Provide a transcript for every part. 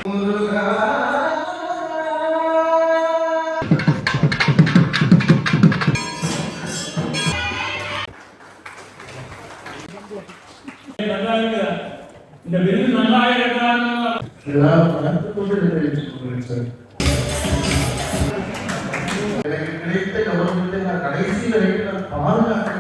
இந்த விருது நல்லா எனக்கு கிடைத்த கவர்மெண்ட்டை நான் கடைசி வரைக்கும் நான் பாதுகாக்க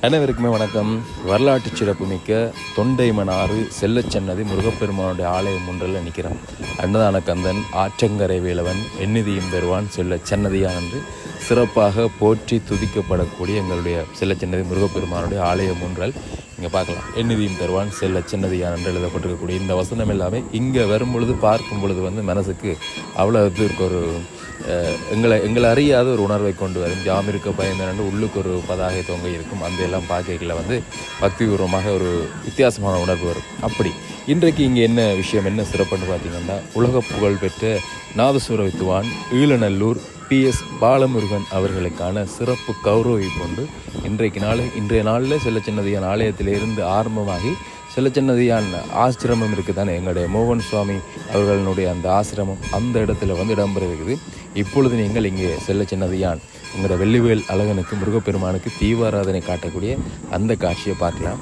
அனைவருக்குமே வணக்கம். வரலாற்று சிறப்புமிக்க தொண்டைமனாறு செல்லச்சன்னதி முருகப்பெருமானுடைய ஆலயம் ஒன்றில் நிற்கிறோம். அன்னதான கந்தன் ஆற்றங்கரை வேலவன் எண்ணிதியும் பெறுவான் செல்ல சன்னதியான் என்று சிறப்பாக போற்றி துதிக்கப்படக்கூடிய எங்களுடைய செல்லச்சன்னதி முருகப்பெருமானுடைய ஆலயம் ஒன்றல் இங்கே பார்க்கலாம். எண்ணிதியும் தருவான் செல்ல சின்னதியான் என்று எழுதப்பட்டிருக்கக்கூடிய இந்த வசனம் எல்லாமே இங்கே வரும் பொழுது பார்க்கும் பொழுது மனசுக்கு அவ்வளோ இதுக்கு ஒரு எங்களை அறியாத ஒரு உணர்வை கொண்டு வரும். ஜாம் இருக்க பயந்து உள்ளுக்கு ஒரு பதாகை தொங்க இருக்கும். அந்த எல்லாம் பார்க்கல பக்திபூர்வமாக ஒரு வித்தியாசமான உணர்வு வரும். அப்படி இன்றைக்கு இங்கே என்ன விஷயம், என்ன சிறப்புன்னு பார்த்தீங்கன்னா, உலக புகழ் பெற்ற நாதசுர வித்துவான் ஈழநல்லூர் PS பாலமுருகன் அவர்களுக்கான சிறப்பு கௌரவிப்பு கொண்டு இன்றைய நாளில் செல்லச்சன்னதியான் ஆலயத்திலிருந்து ஆரம்பமாகி செல்லச்சன்னதியான் ஆசிரமம் இருக்குது தானே, எங்களுடைய மோகன் சுவாமி அவர்களுடைய அந்த ஆசிரமம் அந்த இடத்துல இடம்பெற இருக்குது. இப்பொழுது நீங்கள் இங்கே செல்லச்சன்னதியான் எங்களோட வெள்ளிவேல் அழகனுக்கு முருகப்பெருமானுக்கு தீபாராதனை காட்டக்கூடிய அந்த காட்சியை பார்க்கலாம்.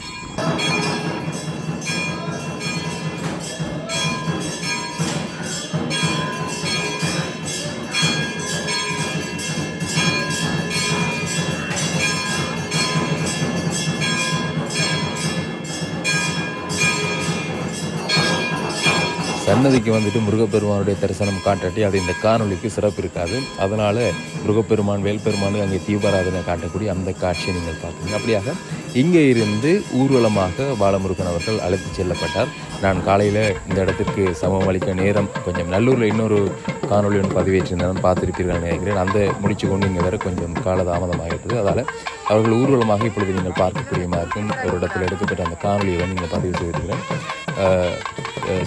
சன்னதிக்கு முருகப்பெருமானுடைய தரிசனம் காட்டாட்டி அது இந்த காணொலிக்கு சிறப்பு இருக்காது. அதனால் முருகப்பெருமான் வேல்பெருமானு அங்கே தீபாராதனை காட்டக்கூடிய அந்த காட்சியை நீங்கள் பார்க்குறீங்க. அப்படியாக இங்கே இருந்து ஊர்வலமாக பாலமுருகன் அவர்கள் அழைத்து செல்லப்பட்டார். நான் காலையில் இந்த இடத்திற்கு சமம் அளிக்க நேரம் கொஞ்சம் நல்லூரில் இன்னொரு காணொலி ஒன்று பதிவேற்றிருந்தேன், பார்த்துருப்பீர்கள் நினைக்கிறேன். அந்த முடிச்சு கொண்டு இங்கே வேறு கொஞ்சம் காலதாமதமாகிட்டது. அதால் அவர்கள் ஊர்வலமாக இப்பொழுது நீங்கள் பார்க்கக்கூடியமாக இருக்கும் ஒரு இடத்துல எடுக்கப்பட்ட அந்த காணொலியை நீங்கள் பதிவு செய்திருக்கிறேன்.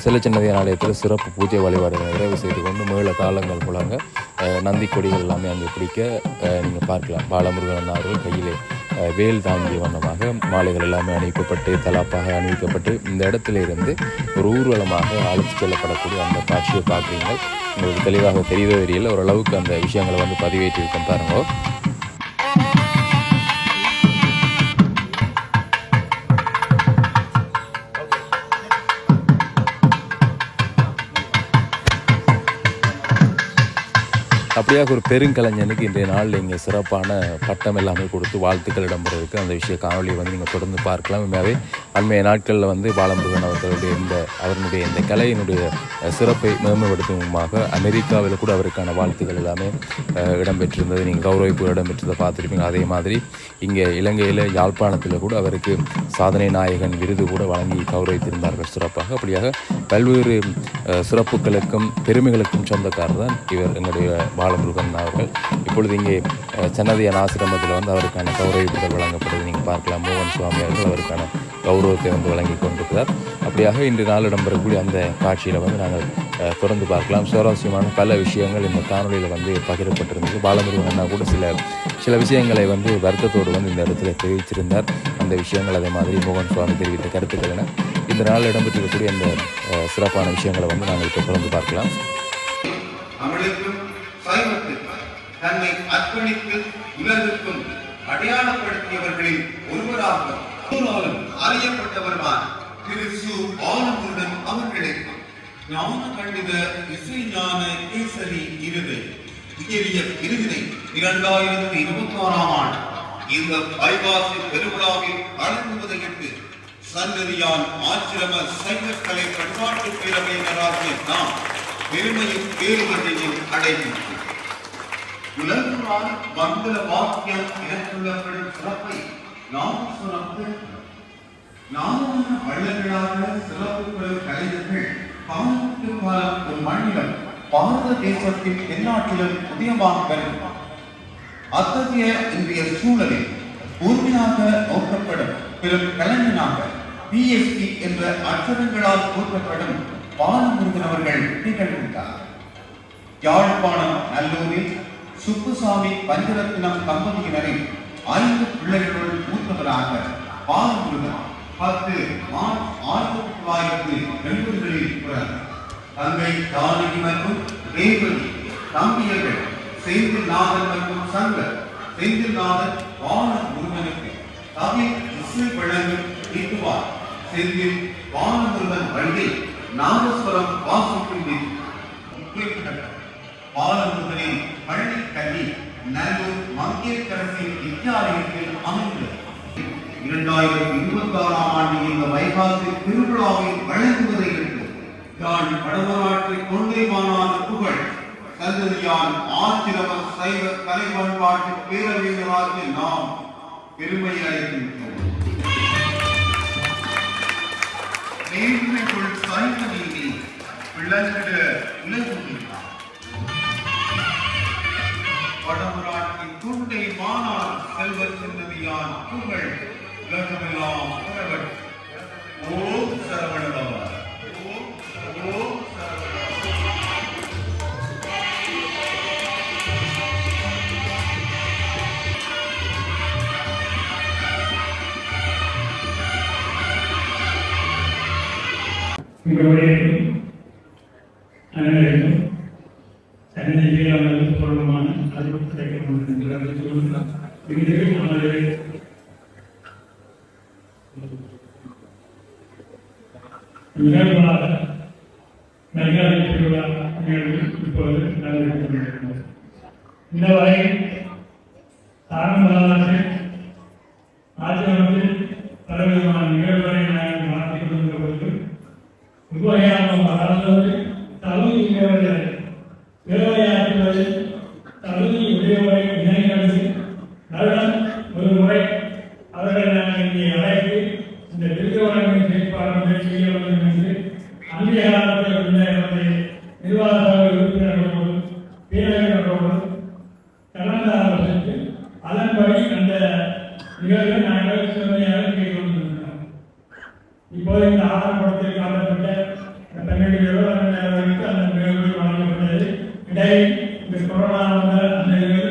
செல்லச்சன்னதியான் ஆலயத்தில் சிறப்பு பூஜை வழிபாடுகளை நிறைவு செய்து கொண்டு மேள தாளங்கள் மூலங்க நந்தி கொடிகள் எல்லாமே அங்கே பிடிக்க நீங்கள் பார்க்கலாம். பாலமுருகன் அவர்கள் கையிலே வேல் தாங்கிய வண்ணமாக மாலைகள் எல்லாமே அணிவிக்கப்பட்டு தலாப்பாக அணிவிக்கப்பட்டு இந்த இடத்துல இருந்து ஒரு ஊர்வலமாக அழைத்து செல்லப்படக்கூடிய அந்த காட்சியை பார்க்குறீங்க. உங்களுக்கு தெளிவாக தெரியல, ஓரளவுக்கு அந்த விஷயங்களை பதிவேற்றிருக்கேன் பாருங்க. அப்படியாக ஒரு பெருங்கலைஞனுக்கு இன்றைய நாளில் இங்கே சிறப்பான பட்டம் எல்லாமே கொடுத்து வாழ்த்துக்கள் இடம்பெறதுக்கு அந்த விஷய காணொலியை நீங்கள் தொடர்ந்து பார்க்கலாம். உண்மையாகவே அண்மைய நாட்களில் பாலமுருகன் அவர்களுடைய இந்த கலையினுடைய சிறப்பை மேம்படுத்துமாக அமெரிக்காவில் கூட அவருக்கான வாழ்த்துக்கள் எல்லாமே இடம்பெற்றிருந்தது. நீங்கள் கௌரவிப்பு இடம்பெற்றதை பார்த்துருப்பீங்க. அதே மாதிரி இங்கே இலங்கையில் யாழ்ப்பாணத்தில் கூட அவருக்கு சாதனை நாயகன் விருது கூட வழங்கி கௌரவித்திருந்தார்கள் சிறப்பாக. அப்படியாக பல்வேறு சிறப்புகளுக்கும் பெருமைகளுக்கும் சொந்தக்காரர் தான் இவர் எங்களுடைய பாலமுருகன் அவர்கள். இப்பொழுது இங்கே சன்னதியான் ஆசிரமத்தில் அவருக்கான கௌரவிப்புகள் வழங்கப்படுது. நீங்கள் பார்க்கலாம். மோகன் சுவாமி அவர்கள் அவருக்கான கௌரவத்தை வழங்கி கொண்டிருக்கிறார். அப்படியாக இன்று நாள் இடம்பெறக்கூடிய அந்த காட்சியில் நாங்கள் தொடர்ந்து பார்க்கலாம். சுவாரஸ்யமான பல விஷயங்கள் இந்த காணொலியில் பகிரப்பட்டிருந்தது. பாலமுருகன் கூட சில விஷயங்களை வருத்தத்தோடு இந்த இடத்துல தெரிவிச்சிருந்தார். அந்த விஷயங்கள் அதே மாதிரி மோகன் சுவாமி தெரிவித்த கருத்துக்கள் என இந்த நாள் இடம்பெற்றிருக்கக்கூடிய அந்த சிறப்பான விஷயங்களை நாங்கள் இப்போ தொடர்ந்து பார்க்கலாம். தன்னை அர்ப்பணித்து உலகிற்கும் அடையாளப்படுத்தியவர்களில் ஒருவராக அறியப்பட்டவர்தான் திரு சு பாலமுருகன் அவர்களே. ஞான கண்டித இசைஞான கேசரி விருது உயரிய விருதினை 2026ஆம் ஆண்டு இந்த வைகாசி பெருவிழாவில் வழங்குவதையிட்டு சன்னதியான் ஆசிரம சைவக்கலை பண்பாட்டு பேரவையினராகிய நாம் பெருமையும் பேருமையையும் அடைகின்றோம். உலகுவான் மங்கள வாக்கியம் எனக்குள்ளப்படும் சிறப்பை நாம் சுரந்து நாமான வள்ளல்களாக சிறப்பு பெறும் கலைஞர்கள் காலத்துக்கு காலம் ஒரு மாநிலம் பாரத தேசத்தின் தென்னாட்டிலும் உதயமாக வரும். அத்தகைய இன்றைய சூழலில் உறுதியாக நோக்கப்படும் பெரும் கலைஞனாக PSP என்ற அச்சரங்களால் கூட்டப்படும் பாலமுருகன் அவர்கள் திகழ்கின்றார். யாழ்ப்பாணம் நல்லூரில் சுப்புசாமி பஞ்சரத்னம் தம்பதியினரின் 5 பிள்ளைகளுடன் மூத்தவராக பாலமுருகன் 10 மார்ச் 1980களில் பிறந்தார். தங்கை தானகி மற்றும் தேவதி, தம்பியர்கள் செந்தில்நாதன் மற்றும் சங்கர். செந்தில்நாதன் பாலமுருகனுக்கு தமிழ் இசை வழங்கும் தீட்டுவார். செந்தில் பாலமுருகன் வழியில் நாதஸ்வரம் வாசிக்கும் பாலமுருகனின் பள்ளி கல்வி நல்லூர் மங்கேற்கரசி வித்யாலயத்தில் அமைந்தது. 2026ஆம் ஆண்டு இந்த வைகாசி திருவிழாவை வழங்குவதையிட்டு யாழ் வடமராட்சி தொண்டை மாநாடு புகழ் சந்ததியான் ஆசிரம சைவ கலை பண்பாட்டு பேரவையினராகிய நாம் பெருமை அடைகின்றோம். நேர்மைக்குள் சைவ நீதி விளங்கிட உலகுகிறார். வடமராட்சியின் தொண்டை மாநாடு செல்வ சந்ததியான் புகழ் உலகமெல்லாம் புகழ். ஓம் சரவணபவ. ஓம் உங்களுடைய அனைவருக்கும் சன்னதியில் அவர்களுக்கு பொருளமான அறிவு கிடைக்கப்படும். இது நமது நிகழ்வாக மெகாலி திருவிழா நிகழ்வு இப்போது நடைபெற்றுக் கொண்டிருக்கிறது. இந்த வகையில் ஆரம்ப ஆசிரமத்தில் பலவிதமான நிகழ்வுகளை நாங்கள் மாற்றிக் கொண்டிருந்த பொழுது உபயோகம் அதாவது தகுதியுடையவர்களை வேலையாற்றுவது தகுதி உடையவரை இணைக்கிறது. வருடம் ஒரு முறை அவர்களை நாங்கள் இங்கே அழைத்து இந்த திருக்கவரங்களின் செயற்பாடுகளை செய்ய வேண்டும் என்று அங்கீகாரத்தில் உள்ள எமது நிர்வாக உறுப்பினர்களோடு பேரவைகளோடு கலந்து ஆலோசித்து அதன்படி அந்த நிகழ்வை நாங்கள் சிறமையாக கேட்டுக்கொண்டிருக்கிறோம். இப்போது இந்த ஆவணப்படத்தில் காணப்பட்ட பெண்களுக்கு அந்த நிகழ்வுகள் வழங்கப்பட்டது. இடையில் இந்த கொரோனா அந்த நிகழ்வு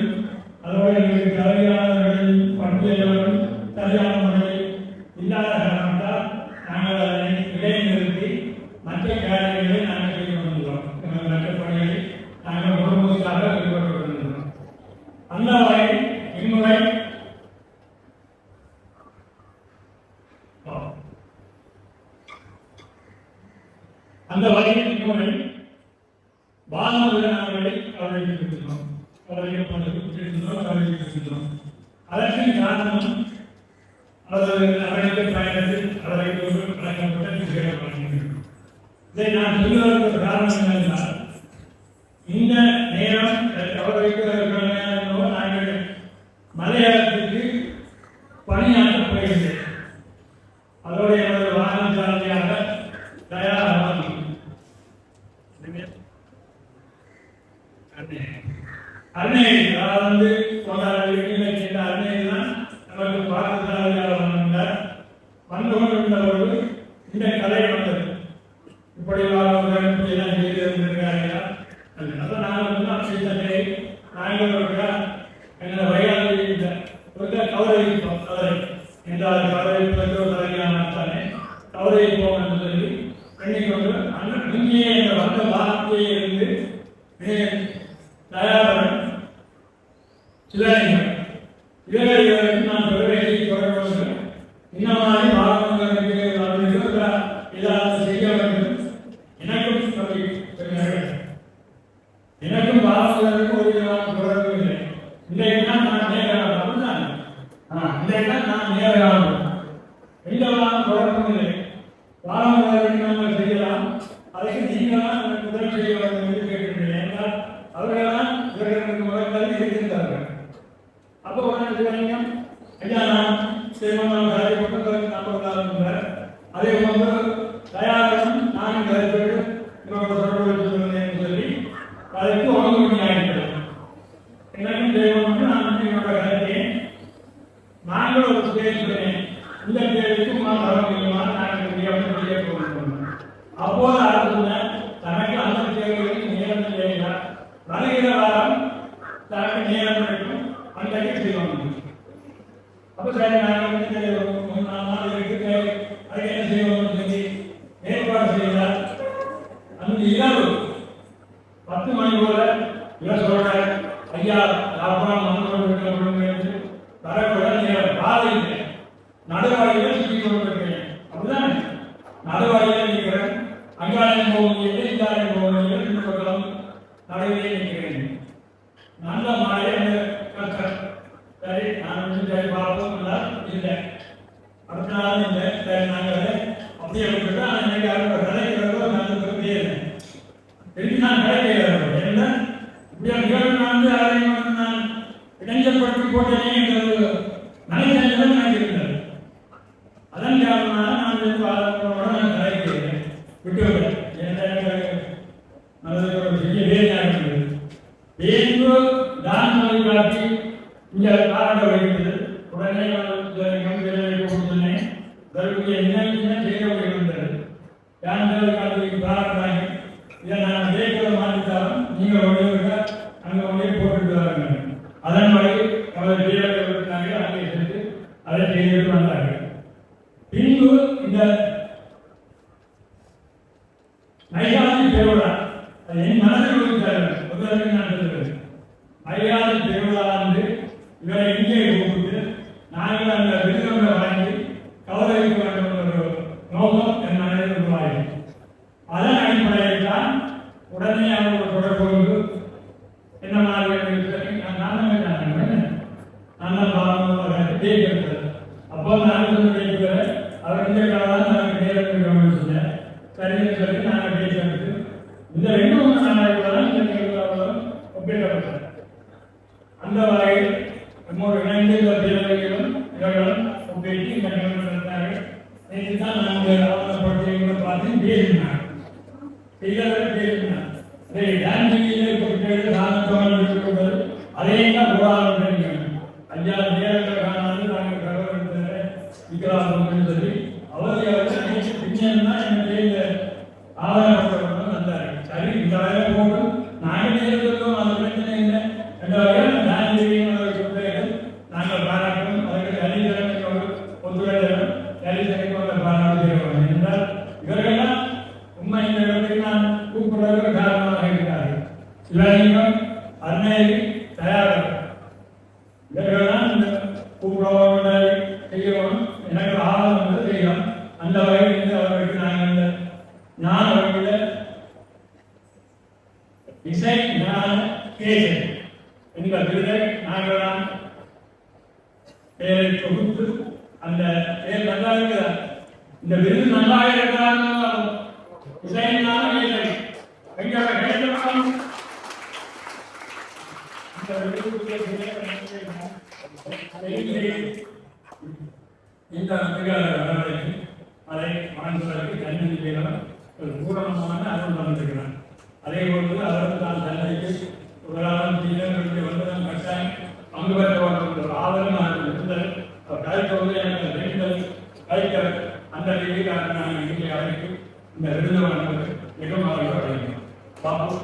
அதோடு எங்களுக்கு கல்வியாளர்கள் பட்டியல்கள் சரியான முறையில் இல்லாத காரணத்தால் நாங்கள் அதனை இடைநிறுத்தி மற்ற காரியங்களை நாங்கள் செய்து கொண்டுள்ளோம். மற்ற பணிகளை நாங்கள் முழுமையாக ஈடுபட்டு கொண்டிருக்கிறோம். அந்த வகையில் இம்முறை அந்த வகையில் இம்முறை பாலமுருகன் அவர்களை கவனித்திருக்கிறோம். அதற்கு காரணம் அவர்களுக்கு பயணத்தில் அவர்களுக்கு வழங்கப்பட்ட இதை நான் சொல்வதற்கு காரணம் என்னென்றால் இந்த நேரம் கவனிக்கிறவர்களோ நாங்கள் மலையாளத்திற்கு பணியாற்ற போகிறேன். அதோடு எனது வாகன சாரதியாக தயாராக அன்னை அதாவது வீட்டில் சேர்ந்த அன்னை தான் நமக்கு பாடசாலையாக வந்தார். வந்து கொண்டிருந்தவர்கள் இந்த கலை வந்தது. இப்படி எல்லாம் செய்து இருந்திருக்கிறார்களா? அதான் நாங்கள் செய்ததை நாங்கள் எங்களை வைகாதி கௌரவிப்போம். அவரை என்றால் கௌரவிப்பதோ தலைமையானே கௌரவிப்போம் என்று சொல்லி எண்ணிக்கொண்டு இங்கே இந்த வந்த வார்த்தையை இருந்து தயாரம் சிலரைகள் இவர்களுக்கு நான் பெருமையை தொடர்பு இன்னமாதிரி பாலங்களுக்கு ஏதாவது செய்ய வேண்டும். எனக்கும் பாலங்களுக்கு ஒரு விதமான தொடர்பு இல்லை. இன்றைக்கு தான் நான் நேரம் அப்படிதான் இன்றைக்கு தான் நான் நேரம் எந்த விதமான தொடர்பும் இல்லை. பாலங்களுக்கு நாங்கள் செய்யலாம். அதுக்கு நீங்களாம் முதல் செய்ய வேண்டும் என்று கேட்கின்றேன். என்றால் அவர்கள்தான் இவர்களுக்கு முதல் இருக்கின்றார்கள். அப்போ ஐயா நான் சேமமாக அதே போன்று தயாரம் நான் சொல்லி அதற்கு ஒழுங்கு ஆகிவிட்டது. எனக்கும் தெய்வம் நான் என்னோட கருத்தேன். நாங்கள் ஒரு பேசுகிறேன். இந்த பேருக்கு நாங்கள் அப்போது அரசு தனக்கு அந்த தேவைகளுக்கு நேரம் செய்கிறார். வருகிற வாரம் தனக்கு நேரம் கிடைக்கும். அன்றைக்கு செய்வாங்க. அப்போ சரி நாங்கள் வந்து 3-4 நாள் இருக்கு, அதுக்கு என்ன செய்வோம்னு சொல்லி ஏற்பாடு செய்தால் அந்த இரவு 10 மணி போல இவர் சொல்ற ஐயா யாழ்ப்பாணம் வந்து வரக்கூட பாதையில் நடுவாயில சுற்றி கொண்டிருக்கிறேன். அப்படிதான் நடுவாயில நிற்கிறேன். அங்காலயம் போவதில்லை, இங்காலயம் போவதில்லை, 2 பக்கம் நடுவிலே நிற்கிறேன். நல்ல மழை சரி நான் வந்து சரி பார்ப்போம் இல்லை. அடுத்த நாள் இல்லை, சரி நாங்கள் அப்படியே விட்டுட்டு அன்னைக்கு அவங்க கிடைக்கிறதோ நல்லது பேர் திரும்பி நான் கிடைக்கிறோம் என்ன இப்படியா நிகழ்வு நான் வந்து அதையும் வந்து நான் இடைஞ்சப்படுத்தி போட்டேனே என்ற நினைச்சேன் நினைச்சிருந்தது. அதன் காரணமாக நான் நான் கிடைக்கிறேன் விட்டு விட்டேன். நல்லது ஒரு பெரிய வேலையாக இருந்தது. வேண்டு தான் சொல்லி காட்டி இங்கே காரணம் வைக்கிறது. உடனே சொன்னேன் என்ன செய்ய இருந்தது யார் காலத்துக்கு பிரார்த்தனை இதை நான் கேட்கிற மாற்றித்தாலும் நீங்கள் ஒன்று அங்கே ஒன்றே போட்டுட்டு வராங்க. அதன் வழி அவர் வீரர்கள் அங்கே சென்று அதை செய்துட்டு வந்தார்கள். பின்பு இந்த மையாதி பெருவிழா அது என் மனதில் முதலில் நான் சொல்லுவேன். மையாதி பெருவிழா வந்து இவரை இங்கே கூப்பிட்டு நாங்கள் அந்த விருதுகளை வாங்கி கௌரவிக்க வேண்டும் ஒரு நோக்கம் என் மனதில் உருவாகி அதன் அடிப்படையில் தான் உடனே அவர்கள் தொடர்பு கொண்டு என்ன மாதிரி நான் பாவம் கேட்கிறது. அப்போ நான் கேட்கிறேன் அவர் இந்த காலம் நாங்கள் நேரம் சொன்னேன். சரின்னு சொல்லி நாங்கள் பேசுறது இந்த 2 நாளாக ஒப்பிடப்பட்டது. அந்த வகையில் நம்மோடு இணைந்து இந்த பிறவைகளும் இவர்களும் ஒப்பிட்டு இந்த நிகழ்வு நேற்று தான் நாங்கள் ஆவணப்படுத்தி பார்த்து பேசினாங்க. பேசினாங்க அதே தான் புறாமல் ஐயா நேரங்கள் காணாது நாங்கள் கடவுள் விற்கலாம் சொல்லி அவர்கள் பின்னா என்னுடைய ஆதாரப்பட்டவர்கள் வந்தார். சரி இந்த வேலை போட்டு நாங்கள் நேரத்துக்கும் அது பிரச்சனை இல்லை என்ற வகையில் நாங்கள் பாராட்டணும். அதற்கு அலிதரமையோடு ஒத்துழைக்கிறோம். அலிதரமையோட பாராட்டு செய்வோம் என்றால் இவர்கள்லாம் உண்மை இந்த இடத்துக்கு நான் கூப்பிடுவதற்கு காரணமாக இருக்கிறார்கள். சிவலிங்கம் அருணேரி தயாராக இவர்கள்தான் இந்த கூப்பிடுவதை செய்யணும். எனக்கு ஆர்வம் வந்து செய்யும். அந்த வகையில் அவர்களுக்கு நாங்கள் ஞான வகையில் இசை ஞான கேசன் என்ற விருதை நாங்கள் தான் பெயரை தொகுத்து அந்த பெயர் நல்லா இருக்கிறார். இந்த விருது நல்லாக இருக்கிறார்கள். இசை ஞான கேசன் எங்களோட கேட்கலாம். இந்த இந்த அதை மனசுக்கு கல்வி ஒரு பூரணமான அருள் வந்திருக்கிறார். அதே போன்று அவருக்கு நான் தந்தைக்கு ஒரு வந்து நான் கட்டாயம் பங்கு பெற்ற ஒரு ஆதரவு நான் இருந்தது. அவர் கலைப்போது எனக்கு ரெண்டு கலைக்க அந்த ரீதியாக நான் இங்கே அழைத்து இந்த விருது வழங்குவது மிகவும் அவர்கள் அழைக்கிறோம். பாபு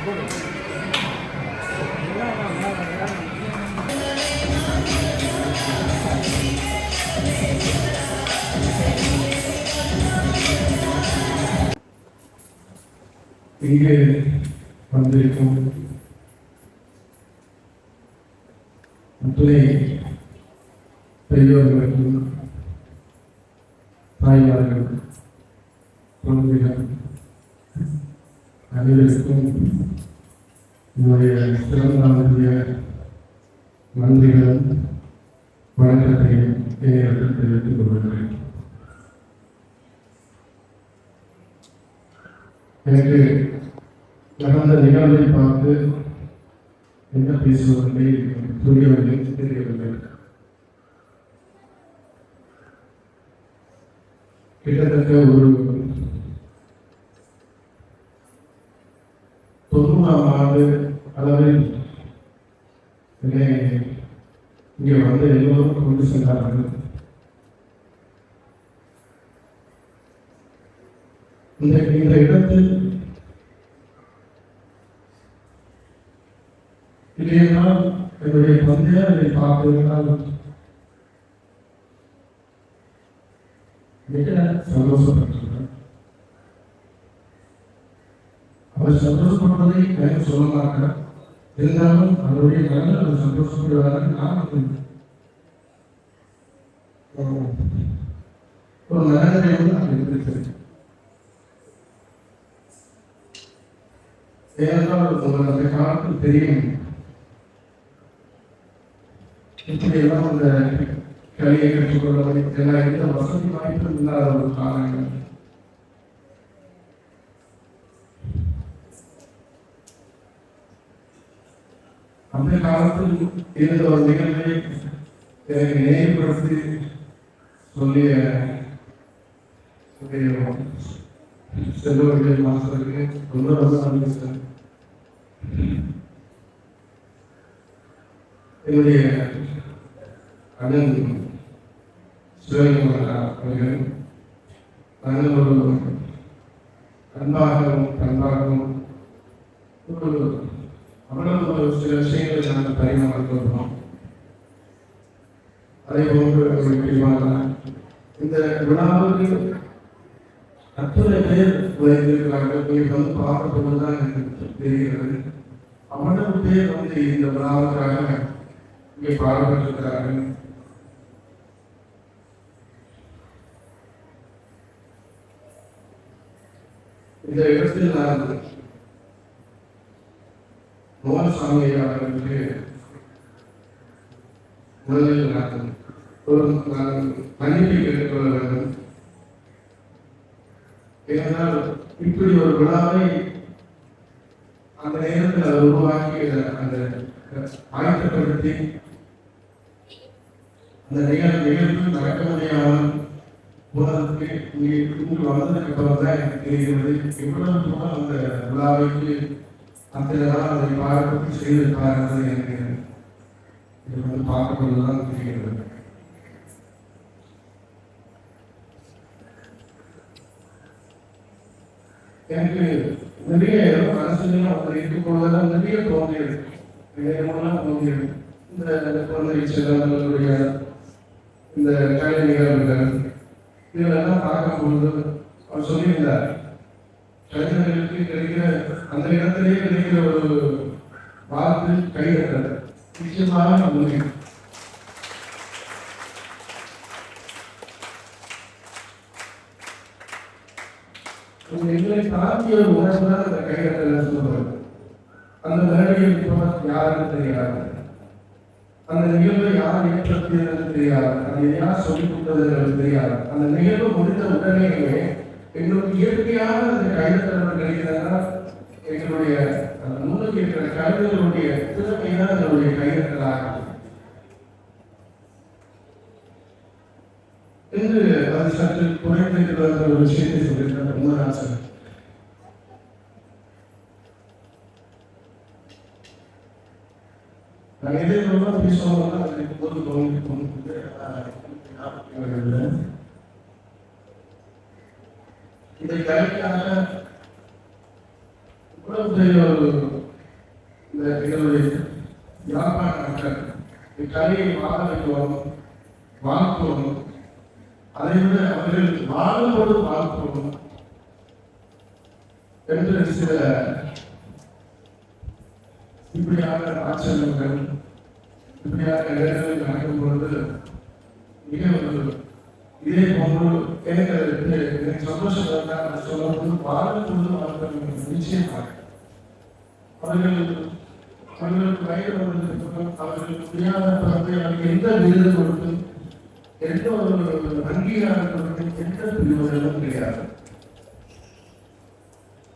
இங்கே வந்திருக்கும் அத்துணை பெரியோர்களுக்கும் தாய்மார்கள் குழந்தைகள் அனைவருக்கும் என்னுடைய சிறந்த நன்றிகளும் வணக்கத்தையும் என்னிடத்தில் தெரிவித்துக் கொள்கிறேன். எனக்கு நடந்த நிகழ்வை பார்த்து என்ன பேசுவதை புரியவில்லை, தெரியவில்லை. கிட்டத்தட்ட ஒரு 90ஆம் ஆண்டு அளவில் என்னை இங்கே வந்து எல்லோரும் கொண்டு சென்றார்கள். இந்த இடத்தில் இல்லையென்றால் என்னுடைய தந்தையார் இதை பார்த்திருந்தால் மிக சந்தோஷப்பட்டிருக்கிறார். அவர் சந்தோஷப்படுவதை எனக்கு சொல்ல மாட்டார். இருந்தாலும் அவருடைய மனதில் அவர் சந்தோஷப்படுவார்கள். நான் ஒரு மனநிலையோடு நான் இருந்திருக்கிறேன். ஏனென்றால் உங்களுக்கு அந்த காலத்தில் தெரியும், இப்படியெல்லாம் அந்த கலையை கற்றுக்கொள்ள எல்லாம் எந்த வசதி வாய்ப்பும் இல்லாத ஒரு காலங்கள். அந்த காலத்தில் இருந்த ஒரு நிகழ்வை எனக்கு நினைவுபடுத்தி சொல்லிய செல்வர்கள் மாஸ்டருக்கு ரொம்ப ரொம்ப நன்றி சார். என்னுடைய அண்ணன் சிவகுமார் அவர்கள் நாங்கள் ஒரு அன்பாகவும் ஒரு அவ்வளவு சில விஷயங்களை நாங்கள் பரிமாறிக்கொள்கிறோம். அதே போன்று இந்த விழாவுக்கு அத்தனை பேர் உழைத்திருக்கிறார்கள். நீங்கள் வந்து பார்க்கும்போது தான் எனக்கு தெரிகிறது. அவ்வளவு பேர் வந்து இந்த விழாவுக்காக இங்கே பாடுபட்டிருக்கிறார்கள். இந்த இடத்தில் நான் மோகன்சாமி அவர்களுக்கு முதலில் நான் ஒரு மன்னிப்பை கேட்டுக்கொள்ள வேண்டும். ஏனென்றால் இப்படி ஒரு விழாவை அந்த நேரத்தில் அதை உருவாக்கி அந்த ஆயத்தப்படுத்தி அந்த நிகழ்வு நடக்க முடியாமல் போனதுக்கு இங்கு வந்ததுக்கு அப்புறம் தான் எனக்கு தெரிகிறது எவ்வளவு தூரம் அந்த விழாவைக்கு அத்தனை நாள் அதை பார்த்து செய்திருப்பார்கள். எனக்கு இது வந்து பார்க்கப்படுவதுதான் தெரிகிறது. எனக்கு நிறைய மனசுலாம் அவங்க இருக்கும்போதுதான் நிறைய தோன்றியது, நிறையலாம் தோன்றியது. இந்த குழந்தை செல்வங்களுடைய இந்த கலை நிகழ்வுகள் இதெல்லாம் பார்க்கும்பொழுது அவர் சொல்லியிருந்தார், கலைஞர்களுக்கு கிடைக்கிற அந்த இடத்திலேயே கிடைக்கிற ஒரு வார்த்தை கைதட்டல் நிச்சயமாக உண்மை. எங்களை தாக்கிய ஒரு உணர்வு தான் அந்த கைதட்டல் சொல்லுவாங்க. அந்த மேடையில் யாருன்னு தெரியாது, அந்த நிகழ்வை யார் ஏற்படுத்தியது தெரியாது, அதை யார் சொல்லிக் கொடுத்தது தெரியாது. அந்த நிகழ்வு முடிந்த உடனேயே எங்களுக்கு இயற்கையாக அந்த கைதட்டல் கிடைக்கிறதுனா எங்களுடைய முன்னுக்கு இருக்கிற கலைஞர்களுடைய திறமை தான் எங்களுடைய கைதட்டலாக என்று அது சற்று குறைந்திருக்கிற ஒரு விஷயத்தை சொல்லியிருக்கிற ரொம்ப ஆசை. நான் எதிர்ப்பு பேசுவோம்னா அதுக்கு போது தோன்றிட்டு இதை கலைக்காக இவ்வளவு பெரிய ஒரு இந்த எங்களுடைய யாழ்ப்பாண மக்கள் கலையை வாழ வைக்கவும் வாழ்க்கவும் அதை விட அவர்கள் வாழும்போது வாழ்க்கவும் என்று சில இப்படியாக ஆச்சரியங்கள் இப்படியாக இடங்களில் நடக்கும் பொழுது மிக ஒரு இதே போன்று எனக்கு சந்தோஷம் சொல்லும்போது வாழும்போது வாழ்க்கை நிச்சயமாக அவர்களுக்கு வயது வந்ததுக்கு அவர்களுக்கு புரியாத அவர்களுக்கு எந்த விருது கொடுத்து எந்த ஒரு அங்கீகாரம் கொடுத்து எந்த பிரிவுகளும் கிடையாது.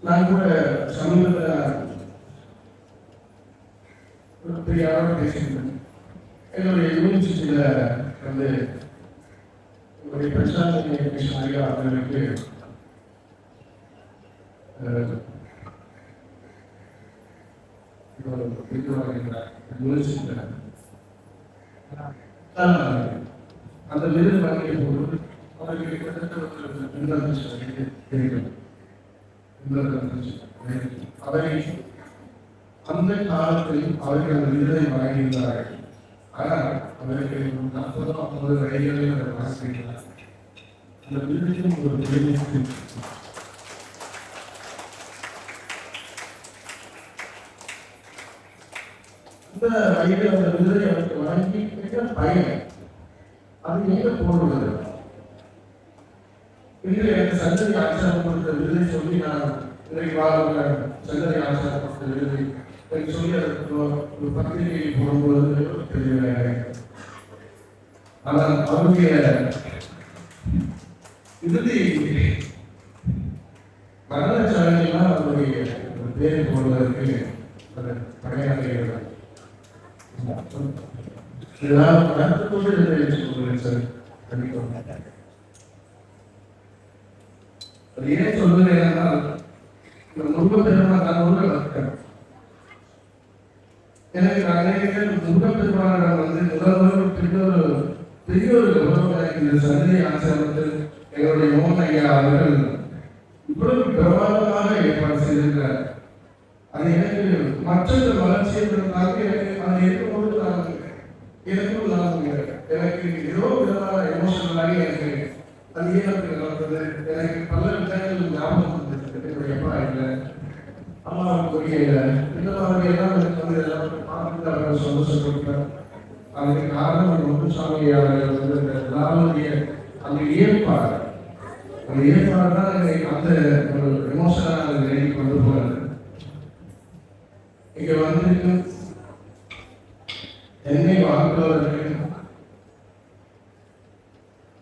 நான் கூட சமீபத்தில் ஒரு பெரிய அளவு பேசியிருந்தேன். என்னுடைய யூனிவர்சிட்டியில் வந்து என்னுடைய பிரச்சார ஐயா அவர்களுக்கு அந்த விருது வாங்கிய போது அவர்களுக்கு கிட்டத்தட்ட அவரை அந்த காலத்தில் அவர்கள் அந்த விருதை வழங்கியிருந்தார்கள். ஆனால் அவருக்கு 40-50 வயதுகளில் அவர் வாசிக்கிறார். அந்த விருதுக்கும் ஒரு பெரிய அந்த வயதில் அந்த விருதை அவருக்கு வழங்கி பயன் அது எங்க போடுவது இல்லை. எனக்கு சந்ததி ஆச்சாரம் கொடுத்த விருதை சொல்லி நான் இன்றைக்கு வாழ்ந்த சந்ததி ஆச்சாரம் கொடுத்த விருதை எனக்கு சொல்லி ஒரு பத்திரிகையை போடும்போது தெரியவில்லை. ஆனால் அவருடைய இறுதி மரண சடங்கெல்லாம் அவருடைய பேரை போடுவதற்கு அது படையாக இதனால் நடத்துக்கொண்டு சொல்லுவேன் சார். கண்டிப்பாக அது ஏன் சொல்வது என்றால் இந்த முருகப்பெருமான் நான் முருக பக்தன். எனக்கு அநேகர்கள் முருகப்பெருமானிடம் வந்து முதல்வர் பெரிய ஒரு கௌரவம் இந்த சந்ததி ஆசிரமத்தில் எங்களுடைய மோகன் ஐயா அவர்கள் இவ்வளவு பிரமாண்டமாக ஏற்பாடு செய்திருக்கிறார். அது எனக்கு மற்ற வளர்ச்சியை எனக்கு அதை இருக்கும்போது எனக்கு ஏதோ விதமான எமோஷனலாகி எனக்கு அது ஏனத்துக்கு நடந்தது. எனக்கு பல விஷயங்கள் ஞாபகம் வந்துருக்கு. என்னுடைய அப்பா இல்லை, அம்மா புரியல, இந்த மாதிரி எல்லாம் எனக்கு வந்து எல்லாரும் பார்த்துட்டு அவர்கள் சந்தோஷப்படுத்தார். அதுக்கு காரணம் முத்துசாமி அவர்கள் வந்து இந்த விழாவுடைய அந்த ஏற்பாடு தான் அந்த ஒரு எமோஷனாக நிலைக்கு கொண்டு போகிறது. இங்க வந்து என்னை வாழ்ந்தவர்கள்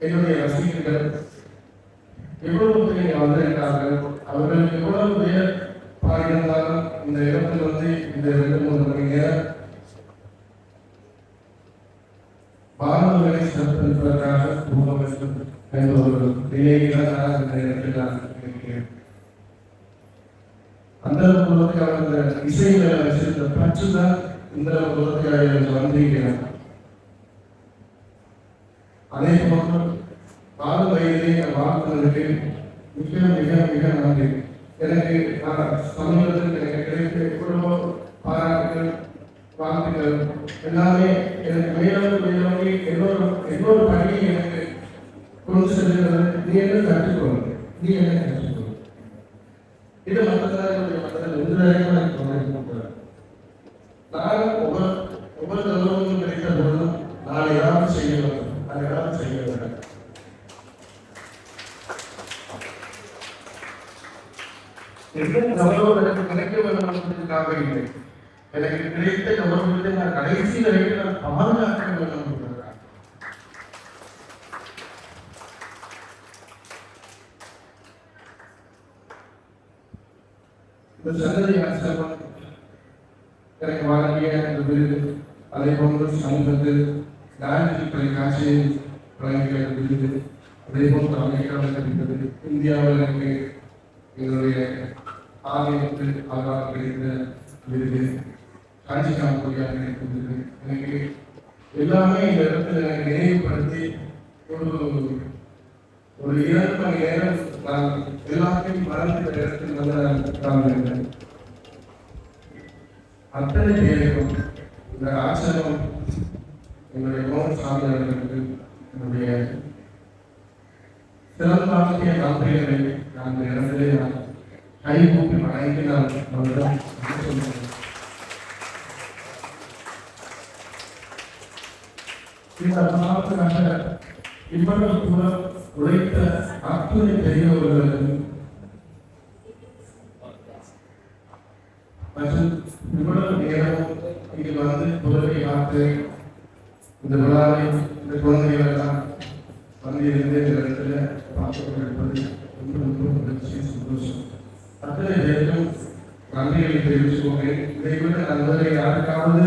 என்னுடைய ரசிகர்கள் எவ்வளவு பேர் வந்திருக்கார்கள். அவர்கள் எவ்வளவு பேர் பாடியிருந்தாலும் இந்த இடத்தில் வந்து இந்த 2-3 மணி நேரம் பாரதங்களை சிறப்பிப்பதற்காக போக வேண்டும் என்ற ஒரு நிலையில நான் இந்த இடத்தில் நான் இருக்கிறேன். அந்த உலகத்தை அவர்கள் இசையில வச்சிருந்த பற்றுதான் இந்த உலகத்தை அவர்கள் வந்திருக்கிறார். அதே போன்று பால வயதிலே வாழ்வதற்கு மிக மிக மிக நன்றி. எனக்கு சமீபத்தில் எனக்கு கிடைத்த எவ்வளவோ பாராட்டுகள் வாழ்த்துக்கள் எல்லாமே எனக்கு மேலோங்கி இன்னொரு பணியை எனக்கு கொண்டு செல்கிறது. நீ என்ன கற்றுக்கொள்ளும், நீ என்ன கற்றுக்கொள்ளும். இது மற்றதாக நான் ஒவ்வொரு கௌரவங்களும் கிடைத்த பொழுதும் நான் ஏதாவது செய்ய வேண்டும், நான் ஏதாவது செய்ய வேண்டும். எந்த கௌரவம் எனக்கு கிடைக்க வேண்டும் என்பதற்காக இல்லை. எனக்கு கிடைத்த கௌரவத்தை நான் கடைசியில் வைத்து நான் பாதுகாக்க வேண்டும் என்பதற்காக. இந்த சந்ததி ஆசிரமம் எனக்கு வழங்கிய விருது, அதே போன்று சமூகத்தில் காந்தி தொலைக்காட்சியை வழங்கிய விருது, அதே போன்று அமெரிக்காவில் கிடைத்தது, இந்தியாவில் எனக்கு எங்களுடைய ஆலயத்தில் ஆதாரம் கிடைத்த விருது, காஞ்சி காமொழியாக கிடைத்தது. எனக்கு எல்லாமே இந்த இடத்துல எனக்கு நினைவுபடுத்தி ஒரு 2 மணி நேரம் நான் எல்லாத்தையும் மறந்த இடத்தில் வந்து நான் இருந்தேன். அத்தனை பேருக்கும் இந்த ஆசிரமம் என்னுடைய மோகன் சாமி அவர்களுக்கு என்னுடைய சிறந்தாக்கிய நன்றிகளை நான் இந்த இடத்திலே நான் கைகூப்பி வணங்கி நான் அவரிடம் சொல்கிறேன். இந்த நாட்டுக்காக இவ்வளவு கூட உழைத்த அத்துணை பெரியவர்களுக்கு மற்றும் இவ்வளவு நேரம் இங்கு வந்து புலவை காத்து இந்த விழாவை இந்த குழந்தைகள் எல்லாம் வந்து இருந்து இந்த இடத்துல பார்த்து கொண்டிருப்பது ரொம்ப ரொம்ப மகிழ்ச்சி சந்தோஷம். அத்தனை பேருக்கும் நன்றிகளை தெரிவிச்சுக்கோங்க. இதை விட நண்பர்களை யாருக்காவது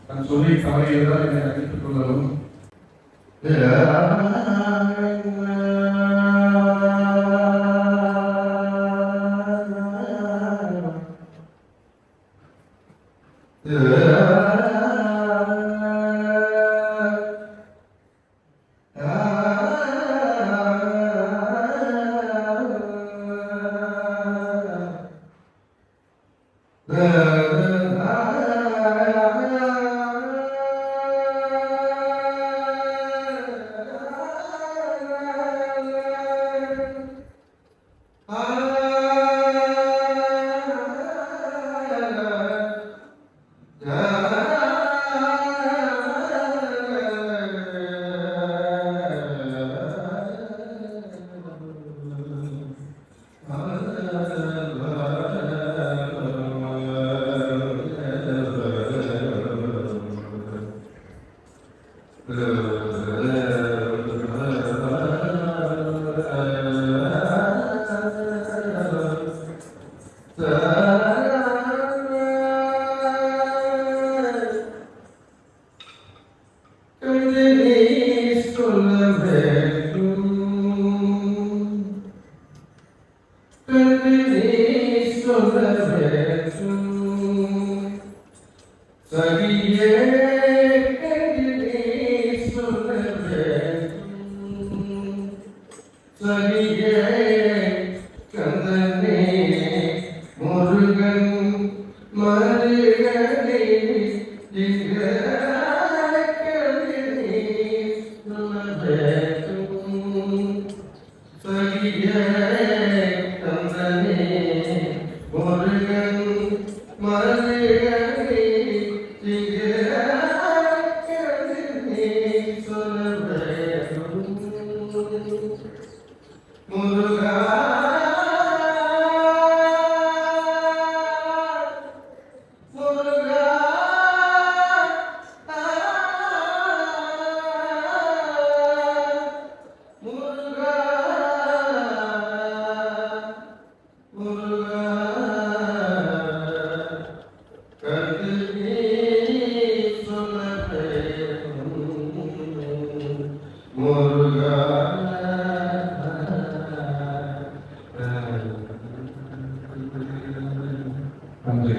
நான் சொல்லி தவறை இருந்தால் என்னை அறிவித்துக் கொள்ளவும். நன்றி.